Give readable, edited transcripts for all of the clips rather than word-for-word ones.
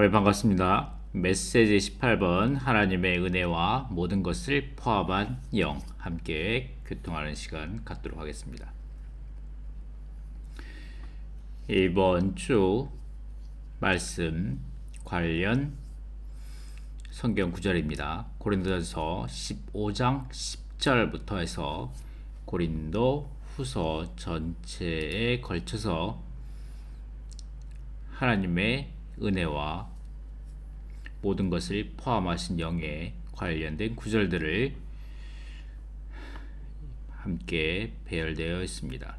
네, 반갑습니다. 메시지 18번 하나님의 은혜와 모든 것을 포함한 영 함께 교통하는 시간 갖도록 하겠습니다. 이번 주 말씀 관련 성경 구절입니다. 고린도전서 15장 10절부터 해서 고린도 후서 전체에 걸쳐서 하나님의 은혜와 모든 것을 포함하신 영에 관련된 구절들을 함께 배열되어 있습니다.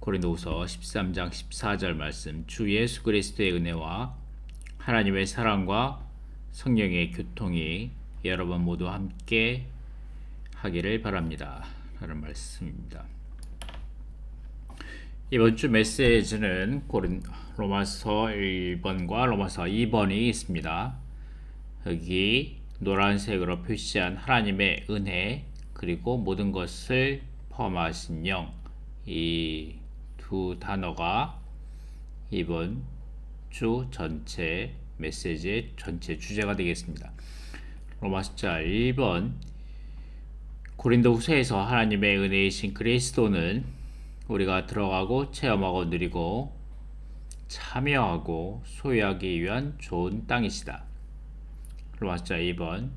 고린도후서 13장 14절 말씀, 주 예수 그리스도의 은혜와 하나님의 사랑과 성령의 교통이 여러분 모두 함께 하기를 바랍니다. 라는 말씀입니다. 이번 주 메시지는 로마서 1번과 로마서 2번이 있습니다. 여기 노란색으로 표시한 하나님의 은혜 그리고 모든 것을 포함하신 영, 이 두 단어가 이번 주 전체 메시지의 전체 주제가 되겠습니다. 로마서 1번, 고린도 후서에서 하나님의 은혜이신 그리스도는 우리가 들어가고 체험하고 누리고 참여하고 소유하기 위한 좋은 땅이시다. 로마서 2번,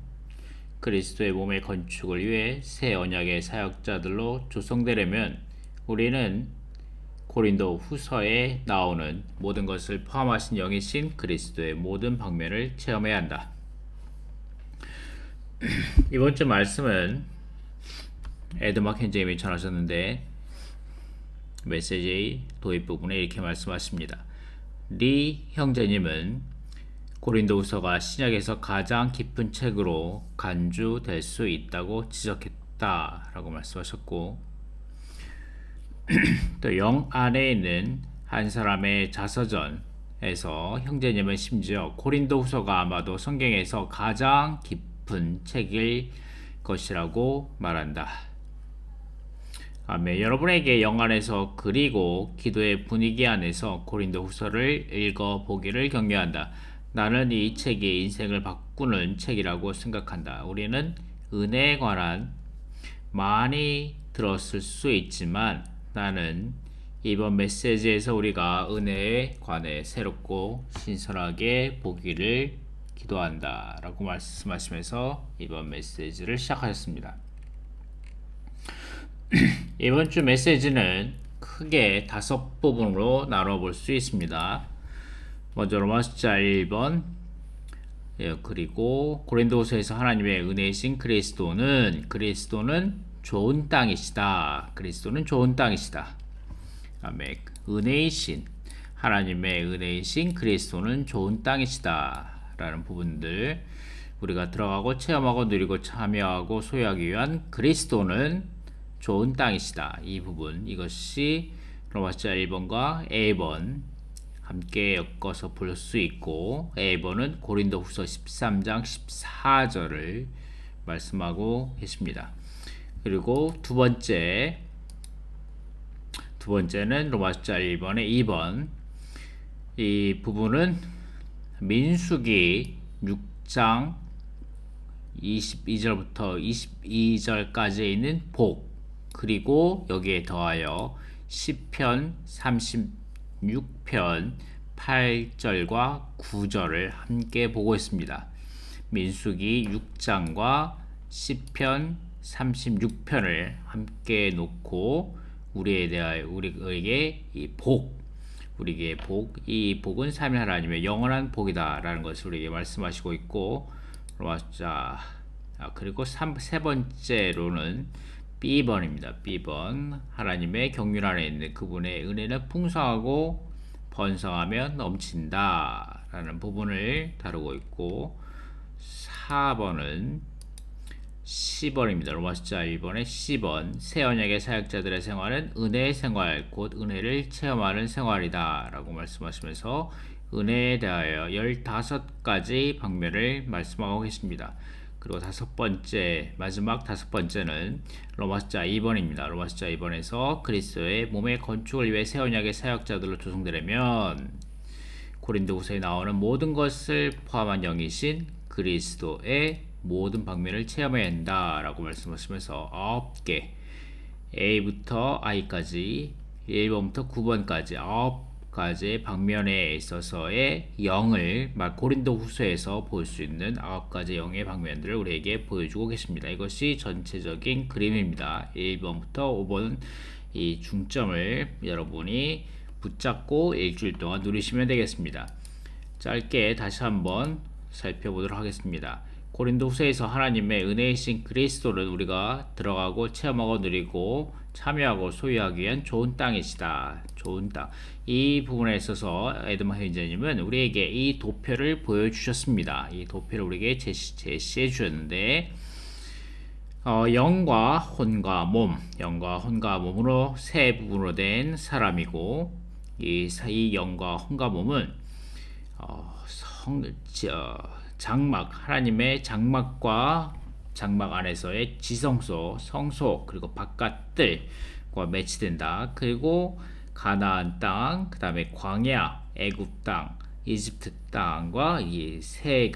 그리스도의 몸의 건축을 위해 새 언약의 사역자들로 조성되려면 우리는 고린도 후서에 나오는 모든 것을 포함하신 영이신 그리스도의 모든 방면을 체험해야 한다. 이번 주 말씀은 에드마 켄제임이 전하셨는데 메시지 도입 부분에 이렇게 말씀하십니다. 리 형제님은 고린도후서가 신약에서 가장 깊은 책으로 간주될 수 있다고 지적했다라고 말씀하셨고, 또 영 안에 있는 한 사람의 자서전에서 형제님은 심지어 고린도후서가 아마도 성경에서 가장 깊은 책일 것이라고 말한다. 아멘. 여러분에게 영 안에서 그리고 기도의 분위기 안에서 고린도후서를 읽어보기를 격려한다. 나는 이 책이 인생을 바꾸는 책이라고 생각한다. 우리는 은혜에 관한 많이 들었을 수 있지만 나는 이번 메시지에서 우리가 은혜에 관해 새롭고 신선하게 보기를 기도한다 라고 말씀하시면서 이번 메시지를 시작하셨습니다. 이번 주 메시지는 크게 5부분으로 나눠볼 수 있습니다. 먼저 로마서 1번, 그리고 고린도후서에서 하나님의 은혜이신 그리스도는 좋은 땅이시다. 그리스도는 좋은 땅이시다. 아멘. 은혜이신 하나님의 은혜이신 그리스도는 좋은 땅이시다. 라는 부분들, 우리가 들어가고 체험하고 누리고 참여하고 소유하기 위한 그리스도는 좋은 땅이시다. 이 부분, 이것이 로마서 1번과 A번 함께 엮어서 볼 수 있고, A번은 고린도후서 13장 14절을 말씀하고 계십니다. 그리고 두 번째는 로마서 1번의 2번. 이 부분은 민수기 6장 22절부터 22절까지 있는 복, 그리고 여기에 더하여 시편 36편 8절과 9절을 함께 보고 있습니다. 민수기 6장과 시편 36편을 함께 놓고 우리에게 이 복은 삼위 하나님의 영원한 복이다 라는 것을 우리에게 말씀하시고 있고, 그리고 세 번째로는 B번입니다. B번, 하나님의 경륜 안에 있는 그분의 은혜는 풍성하고 번성하며 넘친다 라는 부분을 다루고 있고, 4번은 C번입니다. 로마서 1번의 C번, 새 언약의 사역자들의 생활은 은혜의 생활, 곧 은혜를 체험하는 생활이다 라고 말씀하시면서 은혜에 대하여 15가지 방면을 말씀하고 계십니다. 그리고 마지막 다섯 번째는 로마서 2번입니다. 로마서 2번에서 그리스도의 몸의 건축을 위해 새 언약의 사역자들로 조성되려면 고린도후서에 나오는 모든 것을 포함한 영이신 그리스도의 모든 방면을 체험해야 한다라고 말씀하시면서 9개 A부터 I까지 1번부터 9번까지 9가지의 방면에 있어서의 영을 고린도후서에서 볼 수 있는 9가지 영의 방면들을 우리에게 보여주고 계십니다. 이것이 전체적인 그림입니다. 1번부터 5번 이 중점을 여러분이 붙잡고 일주일 동안 누리시면 되겠습니다. 짧게 다시 한번 살펴보도록 하겠습니다. 고린도후서에서 하나님의 은혜이신 그리스도를 우리가 들어가고 체험하고 누리고 참여하고 소유하기 위한 좋은 땅이시다. 좋은 땅. 이 부분에 있어서 에드먼 회장님은 우리에게 이 도표를 보여주셨습니다. 이 도표를 우리에게 제시해 주셨는데 영과 혼과 몸, 영과 혼과 몸으로 세 부분으로 된 사람이고 이 영과 혼과 몸은 장막, 하나님의 장막과 장막 안에서의 지성소, 성소, 그리고 바깥들과 매치된다. 그리고 가나안 땅, 그 다음에 광야, 애굽 땅, 이집트 땅과 이 세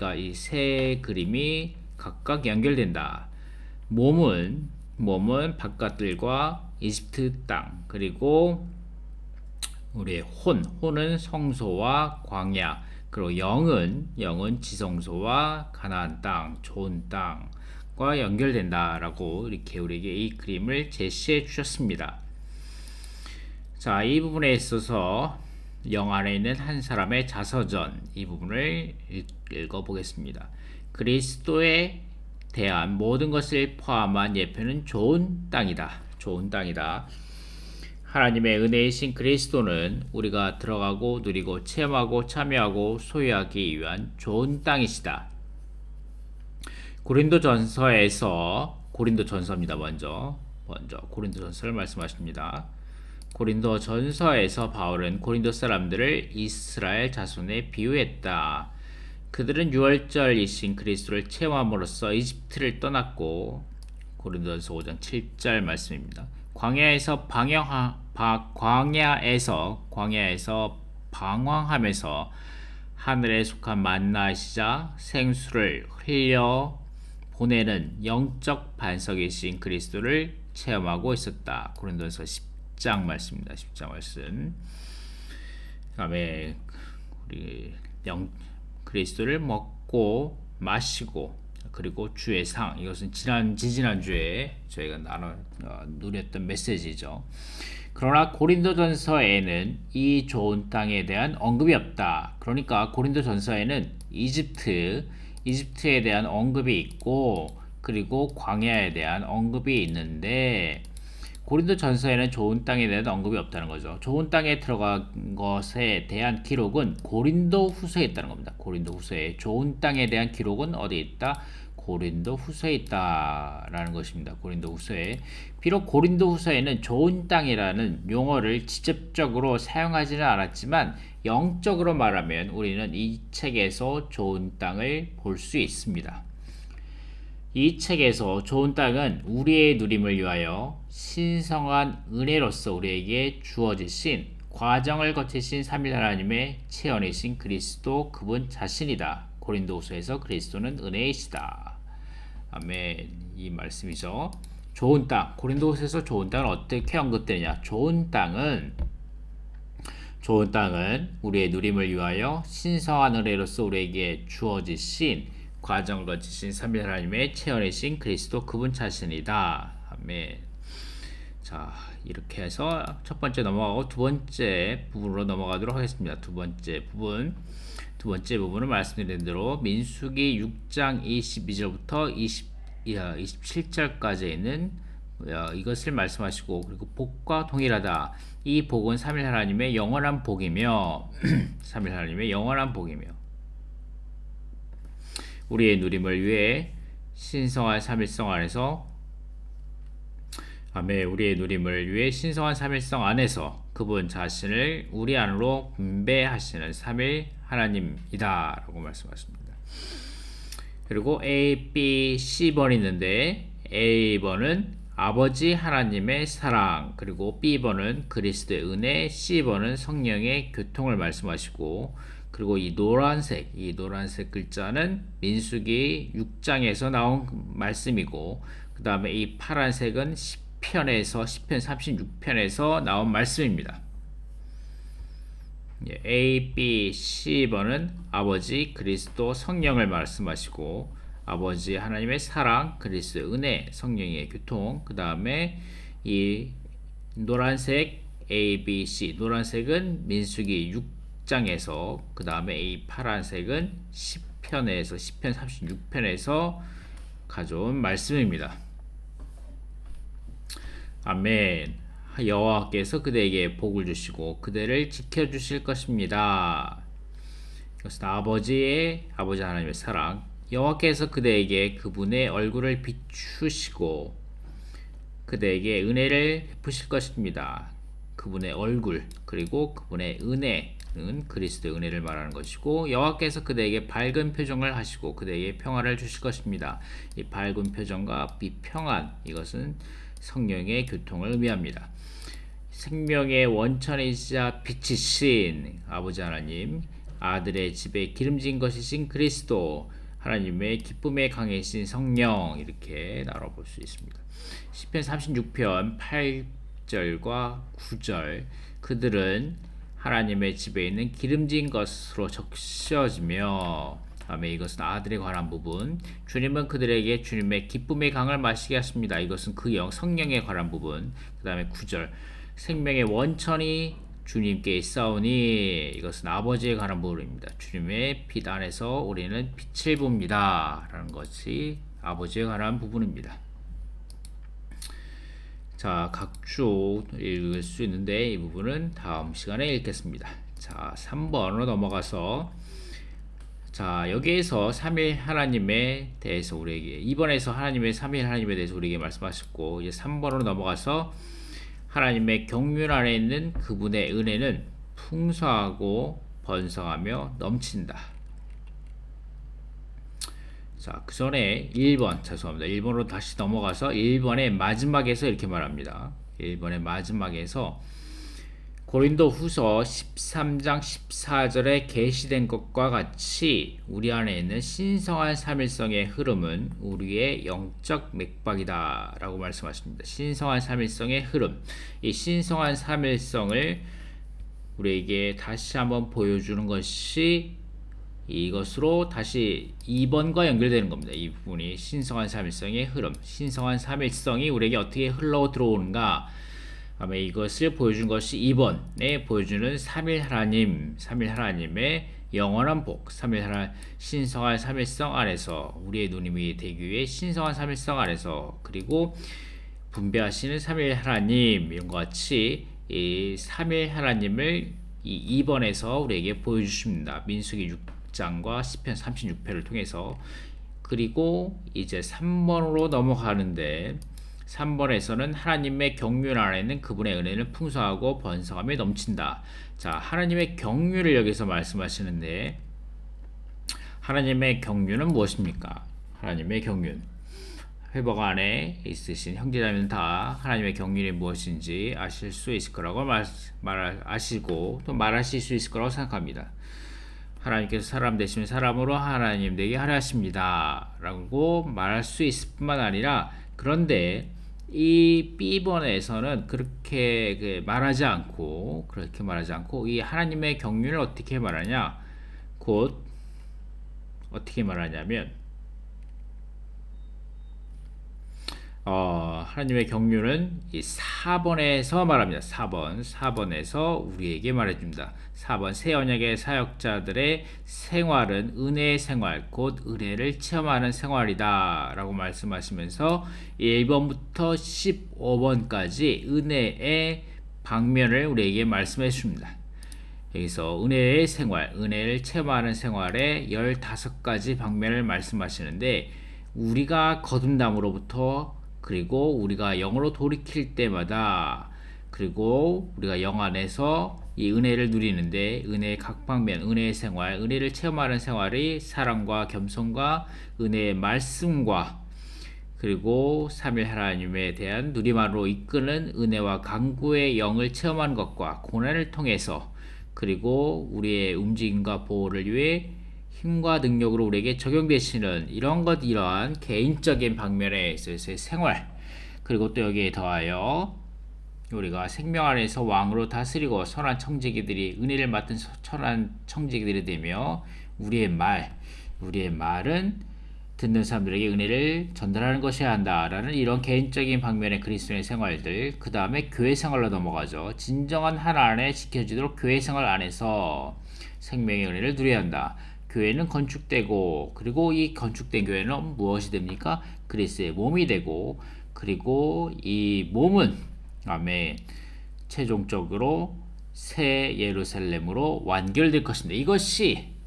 그림이 각각 연결된다. 몸은 바깥들과 이집트 땅, 그리고 우리의 혼은 성소와 광야, 그리고 영은 지성소와 가나안 땅, 좋은 땅과 연결된다라고 이렇게 우리에게 이 그림을 제시해 주셨습니다. 자, 이 부분에 있어서 영 안에 있는 한 사람의 자서전 이 부분을 읽어보겠습니다. 그리스도에 대한 모든 것을 포함한 예표는 좋은 땅이다. 좋은 땅이다. 하나님의 은혜이신 그리스도는 우리가 들어가고 누리고 체험하고 참여하고 소유하기 위한 좋은 땅이시다. 고린도전서입니다. 먼저 고린도전서를 말씀하십니다. 고린도전서에서 바울은 고린도 사람들을 이스라엘 자손에 비유했다. 그들은 유월절이신 그리스도를 체험함으로써 이집트를 떠났고, 고린도전서 5장 7절 말씀입니다. 광야에서 방황하면서 하늘에 속한 만나시자 생수를 흘려 보내는 영적 반석이신 그리스도를 체험하고 있었다. 고린도전서 10장 말씀입니다. 10장 말씀. 그다음에 우리 그리스도를 먹고 마시고 그리고 주의 상, 이것은 지지난주에 저희가 누렸던 메시지죠. 그러나 고린도전서에는 이 좋은 땅에 대한 언급이 없다. 그러니까 고린도전서에는 이집트에 대한 언급이 있고, 그리고 광야에 대한 언급이 있는데 고린도전서에는 좋은 땅에 대한 언급이 없다는 거죠. 좋은 땅에 들어간 것에 대한 기록은 고린도후서에 있다는 겁니다. 고린도후서에 좋은 땅에 대한 기록은 어디에 있다? 고린도후서에 있다라는 것입니다. 고린도후서에. 비록 고린도후서에는 좋은 땅이라는 용어를 직접적으로 사용하지는 않았지만 영적으로 말하면 우리는 이 책에서 좋은 땅을 볼 수 있습니다. 이 책에서 좋은 땅은 우리의 누림을 위하여 신성한 은혜로서 우리에게 주어지신 과정을 거치신 삼위 하나님의 체험이신 그리스도 그분 자신이다. 고린도후서에서 그리스도는 은혜이시다. 아멘. 이 말씀이죠. 좋은 땅. 고린도후서에서 좋은 땅은 어떻게 언급되느냐? 좋은 땅은 우리의 누림을 위하여 신성한 은혜로서 우리에게 주어지신 과정을 거치신 삼위 하나님의 체험이신 그리스도 그분 자신이다. 아멘. 자, 이렇게 해서 첫 번째 넘어가고 두 번째 부분으로 넘어가도록 하겠습니다. 두 번째 부분은 말씀드린 대로 민수기 6장 22절부터 27절까지 있는 이것을 말씀하시고, 그리고 복과 동일하다. 이 복은 삼위 하나님의 영원한 복이며 우리의 누림을 위해 신성한 삼일성 안에서 그분 자신을 우리 안으로 분배하시는 삼일 하나님이다 라고 말씀하십니다. 그리고 A, B, C번이 있는데 A번은 아버지 하나님의 사랑, 그리고 B번은 그리스도의 은혜, C번은 성령의 교통을 말씀하시고, 그리고 이 노란색 글자는 민수기 6장에서 나온 말씀이고, 그 다음에 이 파란색은 시편 36편에서 나온 말씀입니다. A, B, C번은 아버지 그리스도 성령을 말씀하시고, 아버지 하나님의 사랑, 그리스도의 은혜, 성령의 교통, 그 다음에 이 노란색 A, B, C, 노란색은 민수기 6장에서, 그 다음에 이 파란색은 시편 36편에서 가져온 말씀입니다. 아멘. 여호와께서 그대에게 복을 주시고 그대를 지켜주실 것입니다. 이것은 아버지 하나님의 사랑, 여호와께서 그대에게 그분의 얼굴을 비추시고 그대에게 은혜를 베푸실 것입니다. 그분의 얼굴, 그리고 그분의 은혜는 그리스도의 은혜를 말하는 것이고, 여호와께서 그대에게 밝은 표정을 하시고 그대에게 평화를 주실 것입니다. 이 밝은 표정과 이 평안, 이것은 성령의 교통을 의미합니다. 생명의 원천이자 빛이신 아버지 하나님, 아들의 집에 기름진 것이신 그리스도, 하나님의 기쁨에 강해신 성령, 이렇게 나눠볼 수 있습니다. 시편 36편 8절과 9절, 그들은 하나님의 집에 있는 기름진 것으로 적셔지며, 아멘. 이것은 아들에 관한 부분. 주님은 그들에게 주님의 기쁨의 강을 마시게 하십니다. 이것은 그 성령에 관한 부분. 그 다음에 9절, 생명의 원천이 주님께 있사오니, 이것은 아버지에 관한 부분입니다. 주님의 빛 안에서 우리는 빛을 봅니다 라는 것이 아버지에 관한 부분입니다. 자, 각주 읽을 수 있는데 이 부분은 다음 시간에 읽겠습니다. 자, 3번으로 넘어가서, 자, 여기에서 삼일 하나님에 대해서 우리에게, 2번에서 하나님의 삼일 하나님에 대해서 우리에게 말씀하셨고, 이제 3번으로 넘어가서 하나님의 경륜 안에 있는 그분의 은혜는 풍성하고 번성하며 넘친다. 자, 그 전에 1번, 죄송합니다. 1번으로 다시 넘어가서 1번의 마지막에서 이렇게 말합니다. 1번의 마지막에서 고린도 후서 13장 14절에 계시된 것과 같이 우리 안에 있는 신성한 삼일성의 흐름은 우리의 영적 맥박이다 라고 말씀하십니다. 신성한 삼일성의 흐름, 이 신성한 삼일성을 우리에게 다시 한번 보여주는 것이 이것으로 다시 2번과 연결되는 겁니다. 이 부분이 신성한 삼일성의 흐름, 신성한 삼일성이 우리에게 어떻게 흘러 들어오는가, 이것을 보여준 것이 2번에 보여주는 삼일 하나님의 영원한 복, 신성한 삼일성 안에서 우리의 누님이 되기 위해 신성한 삼일성 안에서, 그리고 분배하시는 삼일 하나님, 이런 것 같이 이 삼일 하나님을 이 2번에서 우리에게 보여주십니다. 민수기 6장과 시편 36편을 통해서. 그리고 이제 3번으로 넘어가는데, 3번에서는 하나님의 경륜 안에는 그분의 은혜는 풍성하고 번성함에 넘친다. 자, 하나님의 경륜을 여기서 말씀하시는데, 하나님의 경륜은 무엇입니까? 하나님의 경륜, 회복 안에 있으신 형제자매는 다 하나님의 경륜이 무엇인지 아실 수 있을 거라고 아시고 또 말하실 수 있을 거라고 생각합니다. 하나님께서 사람 되시면 사람으로 하나님 되게 하려 하십니다 라고 말할 수 있을 뿐만 아니라, 그런데 이 B번에서는 그렇게 말하지 않고 이 하나님의 경륜을 어떻게 말하냐, 곧 어떻게 말하냐면 하나님의 경륜은 이 4번에서 말합니다. 4번에서 우리에게 말해줍니다. 4번, 새 언약의 사역자들의 생활은 은혜의 생활, 곧 은혜를 체험하는 생활이다 라고 말씀하시면서 1번부터 15번까지 은혜의 방면을 우리에게 말씀해 줍니다. 여기서 은혜의 생활, 은혜를 체험하는 생활의 15가지 방면을 말씀하시는데, 우리가 거듭남으로부터, 그리고 우리가 영으로 돌이킬 때마다, 그리고 우리가 영 안에서 이 은혜를 누리는데, 은혜의 각 방면, 은혜의 생활, 은혜를 체험하는 생활이 사랑과 겸손과 은혜의 말씀과, 그리고 삼일 하나님에 대한 누림으로 이끄는 은혜와 강구의 영을 체험하는 것과 고난을 통해서, 그리고 우리의 움직임과 보호를 위해 힘과 능력으로 우리에게 적용되시는 이러한 개인적인 방면에 있어서의 생활, 그리고 또 여기에 더하여 우리가 생명 안에서 왕으로 다스리고 선한 청지기들이 은혜를 맡은 선한 청지기들이 되며 우리의 말은 듣는 사람들에게 은혜를 전달하는 것이어야 한다라는 이런 개인적인 방면의 그리스도의 생활들, 그 다음에 교회 생활로 넘어가죠. 진정한 하나 안에 지켜지도록 교회 생활 안에서 생명의 은혜를 누려야 한다. 교회는 건축되고, 그리고 이 건축된 교회는 무엇이 됩니까? 그리스도의 몸이 되고, 그리고 이 몸은 아멘 최종적으로 새 예루살렘으로 완결될 것입니다.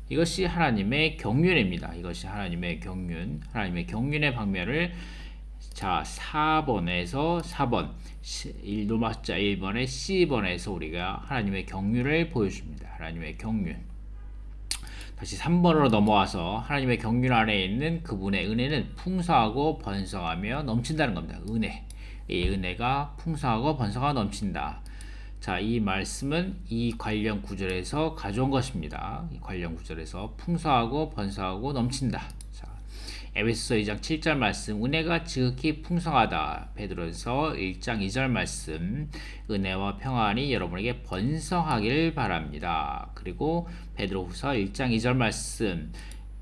이것이 하나님의 경륜입니다. 이것이 하나님의 경륜의 방면을 4번 로마자 1번의 C번에서 우리가 하나님의 경륜을 보여줍니다. 하나님의 경륜. 다시 3번으로 넘어와서 하나님의 경륜 안에 있는 그분의 은혜는 풍성하고 번성하며 넘친다는 겁니다. 이 은혜가 풍성하고 번성하고 넘친다. 자, 이 말씀은 이 관련 구절에서 가져온 것입니다. 이 관련 구절에서 풍성하고 번성하고 넘친다. 자, 에베소서 2장 7절 말씀, 은혜가 지극히 풍성하다. 베드로서 1장 2절 말씀, 은혜와 평안이 여러분에게 번성하길 바랍니다. 그리고 베드로후서 1장 2절 말씀,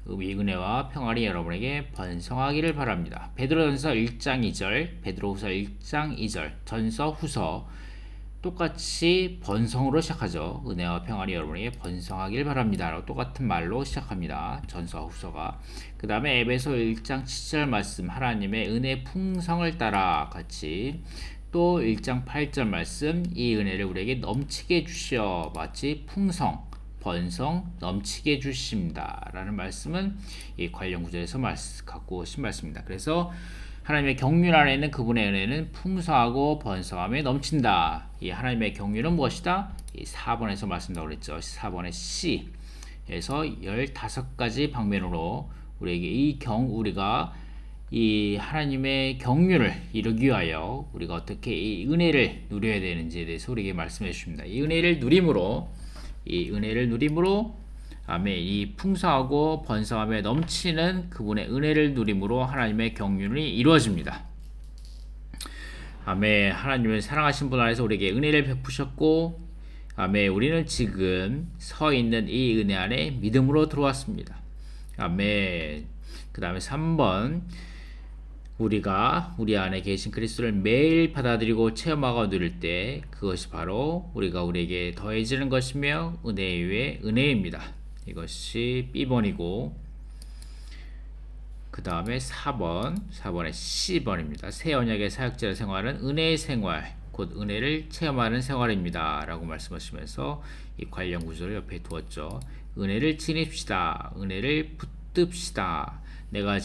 이 은혜와 평안이 여러분에게 번성하기를 바랍니다. 베드로전서 1장 2절, 베드로후서 1장 2절, 전서 후서 똑같이 번성으로 시작하죠. 은혜와 평안이 여러분에게 번성하길 바랍니다 라고 똑같은 말로 시작합니다. 전서와 후서가. 그 다음에 에베소 1장 7절 말씀, 하나님의 은혜 풍성을 따라 같이 또 1장 8절 말씀, 이 은혜를 우리에게 넘치게 주시어 마치 풍성, 번성, 넘치게 주십니다 라는 말씀은 이 관련 구절에서 갖고 오신 말씀입니다. 그래서 하나님의 경륜 안에 있는 그분의 은혜는 풍성하고 번성함에 넘친다. 이 하나님의 경륜은 무엇이다? 이 4번에서 말씀드렸다고 그랬죠. 4번의 C에서 15가지 방면으로 우리에게 우리가 이 하나님의 경륜을 이루기 위하여 우리가 어떻게 이 은혜를 누려야 되는지에 대해서 우리에게 말씀해 주십니다. 이 은혜를 누림으로 아멘, 이 풍성하고 번성함에 넘치는 그분의 은혜를 누림으로 하나님의 경륜이 이루어집니다. 아멘. 하나님은 사랑하신 분 안에서 우리에게 은혜를 베푸셨고, 아멘, 우리는 지금 서 있는 이 은혜 안에 믿음으로 들어왔습니다. 아멘. 그 다음에 3번, 우리가 우리 안에 계신 그리스도를 매일 받아들이고 체험하고 누릴 때 그것이 바로 우리에게 더해지는 것이며 은혜 위에 은혜입니다. 이것이 B번이고, 그 다음에 4번의 C번입니다. 새 언약의 사역자의 생활은 은혜의 생활, 곧 은혜를 체험하는 생활입니다 라고 말씀하시면서 이 관련 구절을 옆에 두었죠. 은혜를 지닙시다. 은혜를 붙듭시다. 내가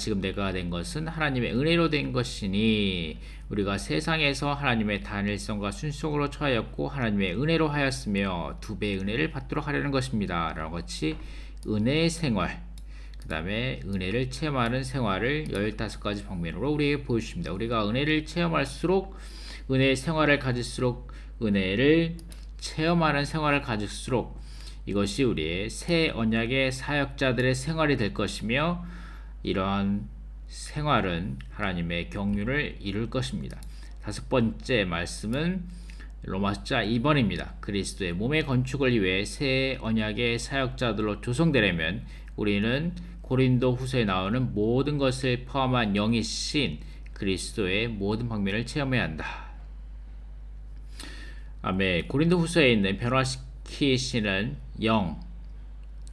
된 것은 하나님의 은혜로 된 것이니, 우리가 세상에서 하나님의 단일성과 순종으로 처하였고 하나님의 은혜로 하였으며 2배의 은혜를 받도록 하려는 것입니다 라고 같이 은혜의 생활, 그 다음에 은혜를 체험하는 생활을 15가지 방면으로 우리에게 보여주십니다. 우리가 은혜를 체험할수록, 은혜의 생활을 가질수록, 은혜를 체험하는 생활을 가질수록 이것이 우리의 새 언약의 사역자들의 생활이 될 것이며, 이러한 생활은 하나님의 경륜을 이룰 것입니다. 5번째 말씀은 로마자 2번입니다. 그리스도의 몸의 건축을 위해 새 언약의 사역자들로 조성되려면 우리는 고린도 후서에 나오는 모든 것을 포함한 영이신 그리스도의 모든 방면을 체험해야 한다. 아멘. 고린도 후서에 있는 변화시키시는 영,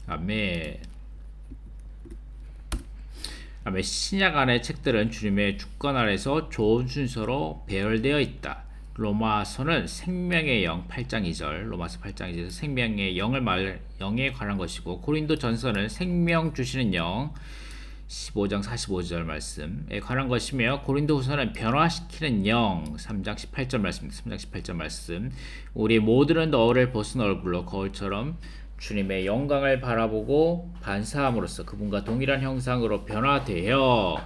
아멘. 신약 안의 책들은 주님의 주권 아래서 좋은 순서로 배열되어 있다. 로마서는 생명의 영 8장 2절, 로마서 8장 2절에서 생명의 영에 관한 것이고, 고린도 전서는 생명 주시는 영 15장 45절 말씀에 관한 것이며, 고린도 후서는 변화시키는 영 3장 18절 말씀입니다. 3장 18절 말씀, 우리 모두는 너를 벗은 얼굴로 거울처럼 주님의 영광을 바라보고 반사함으로써 그분과 동일한 형상으로 변화되어,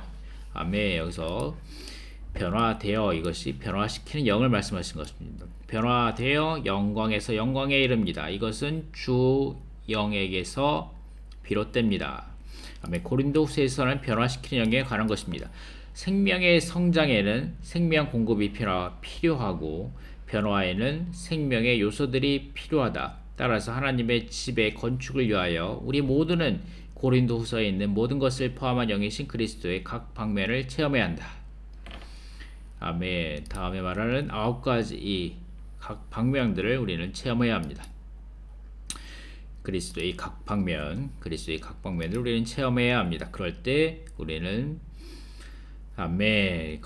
아멘. 여기서 변화되어, 이것이 변화시키는 영을 말씀하신 것입니다. 변화되어 영광에서 영광에 이릅니다. 이것은 주 영에게서 비롯됩니다. 아멘. 고린도후서에서는 변화시키는 영에 관한 것입니다. 생명의 성장에는 생명 공급이 필요하고 변화에는 생명의 요소들이 필요하다. 따라서 하나님의 집의 건축을 위하여 우리 모두는 고린도후서에 있는 모든 것을 포함한 영이신 그리스도의 각 방면을 체험해야 한다. 아멘. 다음에 말하는 9가지 이 각 방면들을 우리는 체험해야 합니다. 그리스도의 각 방면을 우리는 체험해야 합니다. 그럴 때 우리는 아멘,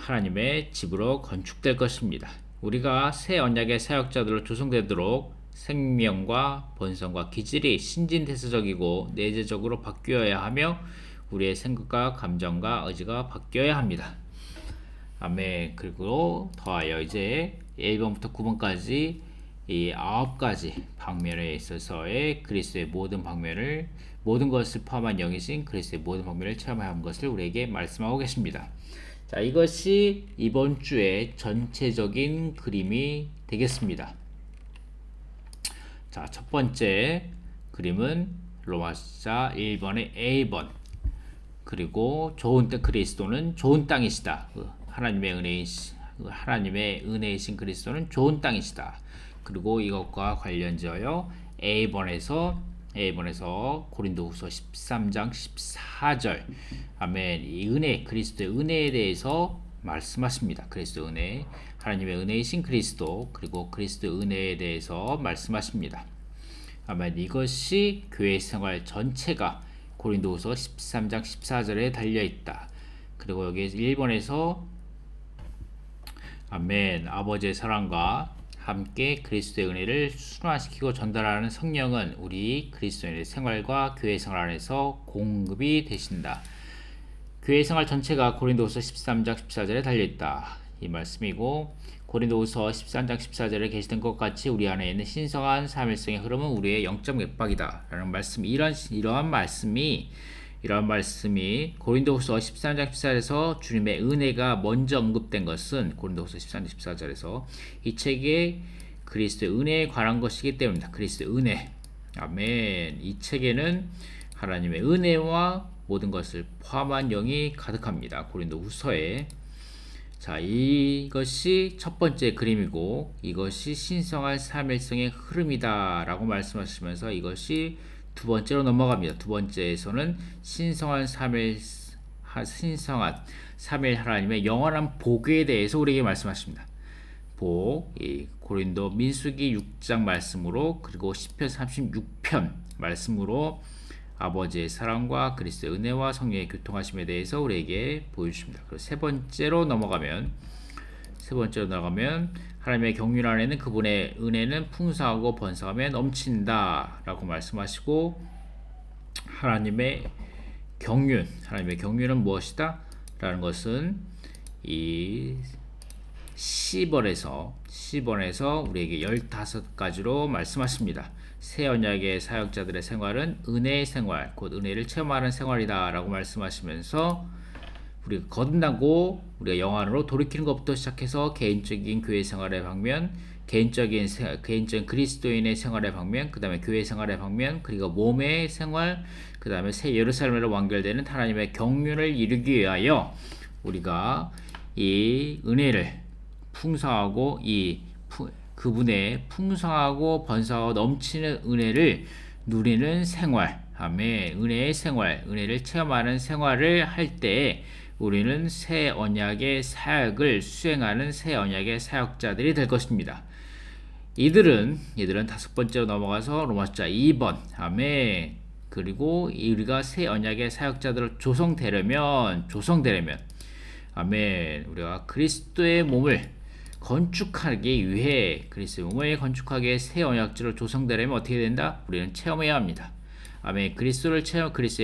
하나님의 집으로 건축될 것입니다. 우리가 새 언약의 사역자들로 조성되도록 생명과 본성과 기질이 신진대사적이고 내재적으로 바뀌어야 하며 우리의 생각과 감정과 의지가 바뀌어야 합니다. 아멘. 그리고 더하여 이제 1번부터 9번까지 이 9가지 방면에 있어서의 그리스도의 모든 것을 포함한 영이신 그리스도의 모든 방면을 체험한 것을 우리에게 말씀하고 계십니다. 자, 이것이 이번 주의 전체적인 그림이 되겠습니다. 자, 첫 번째 그림은 로마서 1번의 A번, 그리고 그리스도는 좋은 땅이시다. 하나님의 은혜이신 그리스도는 좋은 땅이시다. 그리고 이것과 관련지어서 A번에서 고린도후서 13장 14절 아멘. 이 그리스도의 은혜에 대해서 말씀하십니다. 그리스도 은혜, 하나님의 은혜이신 그리스도, 그리고 그리스도 은혜에 대해서 말씀하십니다. 아멘. 이것이 교회 생활 전체가 고린도후서 13장 14절에 달려 있다. 그리고 여기 1번에서 아멘. 아버지의 사랑과 함께 그리스도의 은혜를 순환시키고 전달하는 성령은 우리 그리스도인의 생활과 교회 생활 안에서 공급이 되신다. 교회 생활 전체가 고린도후서 13장 14절에 달려있다. 이 말씀이고, 고린도후서 13장 14절에 게시된 것 같이 우리 안에 있는 신성한 삼일성의 흐름은 우리의 영적 맥박이다 라는 말씀, 이러한 말씀이 고린도후서 13장 14절에서 주님의 은혜가 먼저 언급된 것은 고린도후서 13장 14절에서 이 책에 그리스도의 은혜에 관한 것이기 때문입니다. 그리스도의 은혜. 아멘. 이 책에는 하나님의 은혜와 모든 것을 포함한 영이 가득합니다. 고린도후서에. 자, 이것이 첫 번째 그림이고 이것이 신성한 삼일성의 흐름이다 라고 말씀하시면서 이것이 두 번째로 넘어갑니다. 두 번째에서는 신성한 삼일 하나님의 영원한 복에 대해서 우리에게 말씀하십니다. 복, 고린도 민수기 6장 말씀으로, 그리고 시편 36편 말씀으로 아버지의 사랑과 그리스도의 은혜와 성령의 교통하심에 대해서 우리에게 보여주십니다. 그리고 세 번째로 넘어가면 하나님의 경륜 안에는 그분의 은혜는 풍성하고 번성하며 넘친다 라고 말씀하시고, 하나님의 경륜은 무엇이다? 라는 것은 이 10번에서 우리에게 15가지로 말씀하십니다. 새 언약의 사역자들의 생활은 은혜의 생활, 곧 은혜를 체험하는 생활이다 라고 말씀하시면서 우리가 거듭나고 우리가 영안으로 돌이키는 것부터 시작해서 개인적인 교회 생활의 방면, 개인적인 그리스도인의 생활의 방면, 그 다음에 교회 생활의 방면, 그리고 몸의 생활, 그 다음에 새 예루살렘으로 완결되는 하나님의 경륜을 이루기 위하여 우리가 이 은혜를 풍성하고 그분의 풍성하고 번성하고 넘치는 은혜를 누리는 생활, 아멘. 은혜의 생활, 은혜를 체험하는 생활을 할 때 우리는 새 언약의 사역을 수행하는 새 언약의 사역자들이 될 것입니다. 이들은 다섯 번째로 넘어가서 로마서 2번, 아멘. 그리고 우리가 새 언약의 사역자들을 조성되려면, 아멘. 우리가 그리스도의 몸을 건축하기 위해 새 언약자로 조성되려면 어떻게 된다? 우리는 체험해야 합니다. 아멘. 그리스도의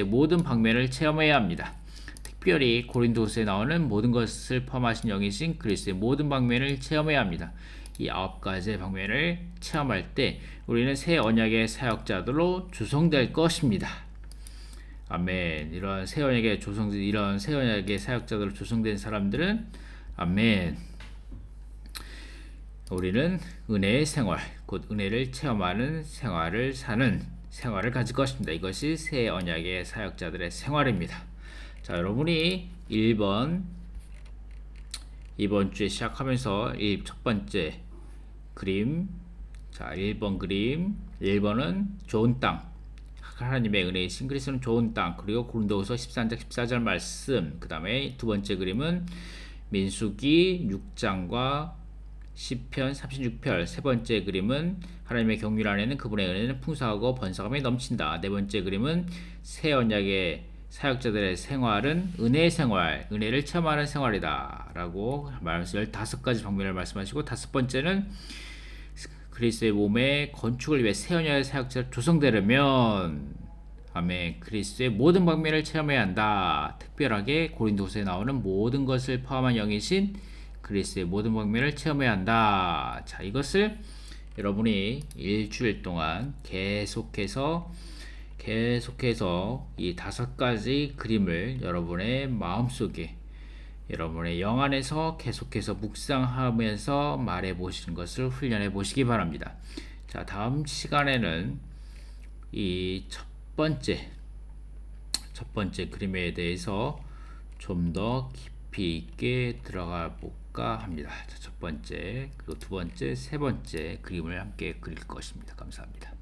모든 방면을 체험해야 합니다. 특별히 고린도후서에 나오는 모든 것을 포함하신 영이신 그리스도의 모든 방면을 체험해야 합니다. 이 9가지의 방면을 체험할 때 우리는 새 언약의 사역자들로 조성될 것입니다. 아멘. 이런 새 언약의 사역자들로 조성된 사람들은 아멘. 우리는 은혜의 생활, 곧 은혜를 체험하는 생활을 사는 생활을 가질 것입니다. 이것이 새 언약의 사역자들의 생활입니다. 자, 여러분이 이번 주에 시작하면서 첫 번째 그림, 자, 1번 그림, 1번은 좋은 땅, 하나님의 은혜이신 그리스도는 좋은 땅, 그리고 고린도후서 13장 14절 말씀, 그 다음에 두 번째 그림은 민수기 6장과 시편 36편, 세 번째 그림은 하나님의 경륜 안에는 그분의 은혜는 풍성하고 번성함이 넘친다. 네 번째 그림은 새 언약의 사역자들의 생활은 은혜의 생활, 은혜를 체험하는 생활이다 라고 말씀 15가지 방면을 말씀하시고, 다섯 번째는 그리스도의 몸의 건축을 위해 새 언약의 사역자를 조성되려면 아멘, 그리스도의 모든 방면을 체험해야 한다. 특별하게 고린도서에 나오는 모든 것을 포함한 영이신 그리스도의 모든 방면을 체험해야 한다. 자, 이것을 여러분이 일주일 동안 계속해서 이 5가지 그림을 여러분의 마음속에, 여러분의 영 안에서 계속해서 묵상하면서 말해 보시는 것을 훈련해 보시기 바랍니다. 자, 다음 시간에는 이 첫 번째 그림에 대해서 좀 더 깊이 있게 들어가 볼까 합니다. 자, 첫 번째, 그리고 두 번째, 세 번째 그림을 함께 그릴 것입니다. 감사합니다.